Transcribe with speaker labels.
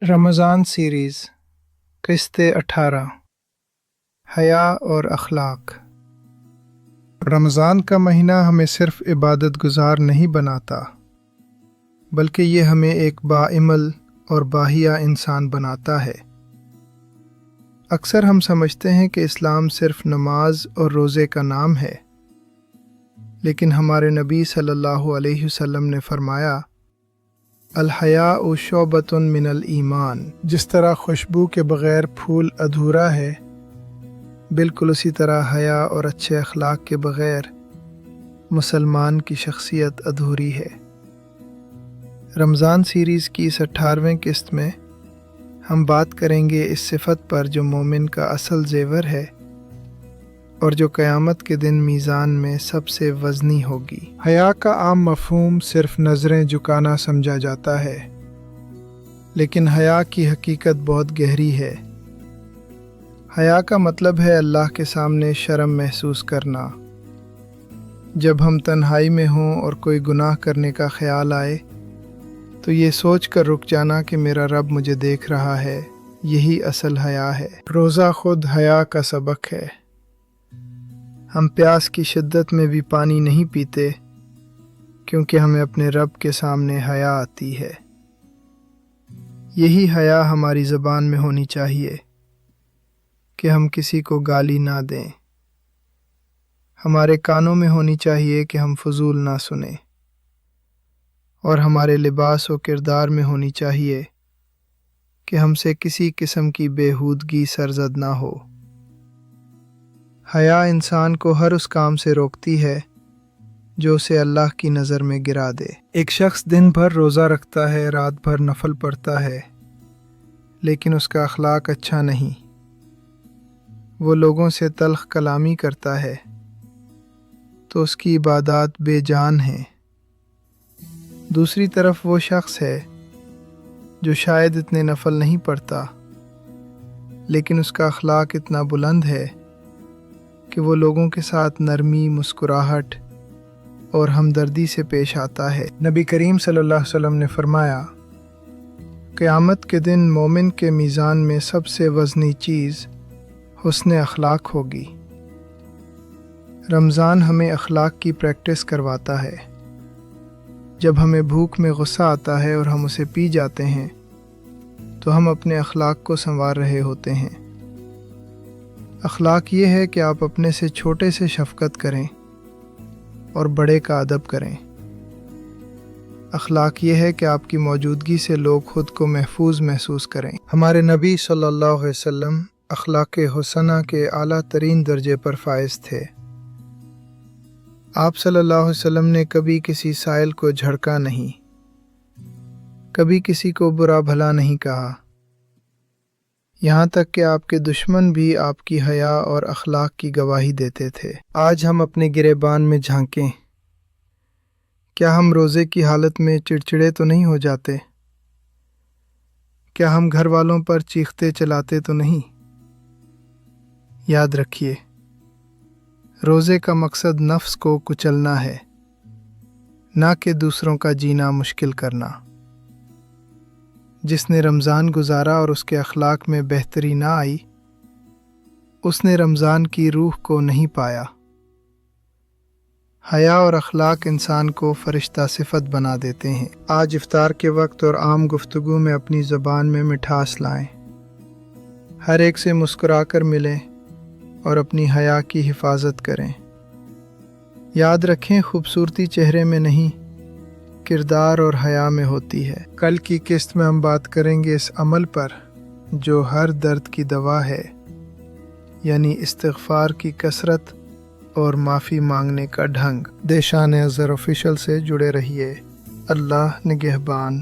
Speaker 1: رمضان series قسط 18 حیا اور اخلاق۔ رمضان کا مہینہ ہمیں صرف عبادت گزار نہیں بناتا، بلکہ یہ ہمیں ایک باعمل اور باحیا انسان بناتا ہے۔ اکثر ہم سمجھتے ہیں کہ اسلام صرف نماز اور روزے کا نام ہے، لیکن ہمارے نبی صلی اللہ علیہ وسلم نے فرمایا، الحیاء شعبۃ من الایمان۔ جس طرح خوشبو کے بغیر پھول ادھورا ہے، بالکل اسی طرح حیا اور اچھے اخلاق کے بغیر مسلمان کی شخصیت ادھوری ہے۔ رمضان سیریز کی اس 18ویں قسط میں ہم بات کریں گے اس صفت پر جو مومن کا اصل زیور ہے اور جو قیامت کے دن میزان میں سب سے وزنی ہوگی۔ حیا کا عام مفہوم صرف نظریں جھکانا سمجھا جاتا ہے، لیکن حیا کی حقیقت بہت گہری ہے۔ حیا کا مطلب ہے اللہ کے سامنے شرم محسوس کرنا۔ جب ہم تنہائی میں ہوں اور کوئی گناہ کرنے کا خیال آئے تو یہ سوچ کر رک جانا کہ میرا رب مجھے دیکھ رہا ہے، یہی اصل حیا ہے۔ روزہ خود حیا کا سبق ہے۔ ہم پیاس کی شدت میں بھی پانی نہیں پیتے کیونکہ ہمیں اپنے رب کے سامنے حیا آتی ہے۔ یہی حیا ہماری زبان میں ہونی چاہیے کہ ہم کسی کو گالی نہ دیں۔ ہمارے کانوں میں ہونی چاہیے کہ ہم فضول نہ سنیں، اور ہمارے لباس و کردار میں ہونی چاہیے کہ ہم سے کسی قسم کی بےہودگی سرزد نہ ہو۔ حیا انسان کو ہر اس کام سے روکتی ہے جو اسے اللہ کی نظر میں گرا دے۔ ایک شخص دن بھر روزہ رکھتا ہے، رات بھر نفل پڑھتا ہے، لیکن اس کا اخلاق اچھا نہیں، وہ لوگوں سے تلخ کلامی کرتا ہے، تو اس کی عبادات بے جان ہیں۔ دوسری طرف وہ شخص ہے جو شاید اتنے نفل نہیں پڑھتا، لیکن اس کا اخلاق اتنا بلند ہے کہ وہ لوگوں کے ساتھ نرمی، مسکراہٹ اور ہمدردی سے پیش آتا ہے۔ نبی کریم صلی اللہ علیہ وسلم نے فرمایا، قیامت کے دن مومن کے میزان میں سب سے وزنی چیز حسن اخلاق ہوگی۔ رمضان ہمیں اخلاق کی پریکٹس کرواتا ہے۔ جب ہمیں بھوک میں غصہ آتا ہے اور ہم اسے پی جاتے ہیں تو ہم اپنے اخلاق کو سنوار رہے ہوتے ہیں۔ اخلاق یہ ہے کہ آپ اپنے سے چھوٹے سے شفقت کریں اور بڑے کا ادب کریں۔ اخلاق یہ ہے کہ آپ کی موجودگی سے لوگ خود کو محفوظ محسوس کریں۔ ہمارے نبی صلی اللہ علیہ وسلم اخلاق حسنہ کے اعلیٰ ترین درجے پر فائز تھے۔ آپ صلی اللہ علیہ وسلم نے کبھی کسی سائل کو جھڑکا نہیں، کبھی کسی کو برا بھلا نہیں کہا، یہاں تک کہ آپ کے دشمن بھی آپ کی حیا اور اخلاق کی گواہی دیتے تھے۔ آج ہم اپنے گریبان میں جھانکیں، کیا ہم روزے کی حالت میں چڑچڑے تو نہیں ہو جاتے؟ کیا ہم گھر والوں پر چیختے چلاتے تو نہیں؟ یاد رکھیے، روزے کا مقصد نفس کو کچلنا ہے، نہ کہ دوسروں کا جینا مشکل کرنا۔ جس نے رمضان گزارا اور اس کے اخلاق میں بہتری نہ آئی، اس نے رمضان کی روح کو نہیں پایا۔ حیا اور اخلاق انسان کو فرشتہ صفت بنا دیتے ہیں۔ آج افطار کے وقت اور عام گفتگو میں اپنی زبان میں مٹھاس لائیں، ہر ایک سے مسکرا کر ملیں اور اپنی حیا کی حفاظت کریں۔ یاد رکھیں، خوبصورتی چہرے میں نہیں، کردار اور حیا میں ہوتی ہے۔ کل کی قسط میں ہم بات کریں گے اس عمل پر جو ہر درد کی دوا ہے، یعنی استغفار کی کثرت اور معافی مانگنے کا ڈھنگ۔ دیشان اظہر آفیشل سے جڑے رہیے۔ اللہ نگہبان۔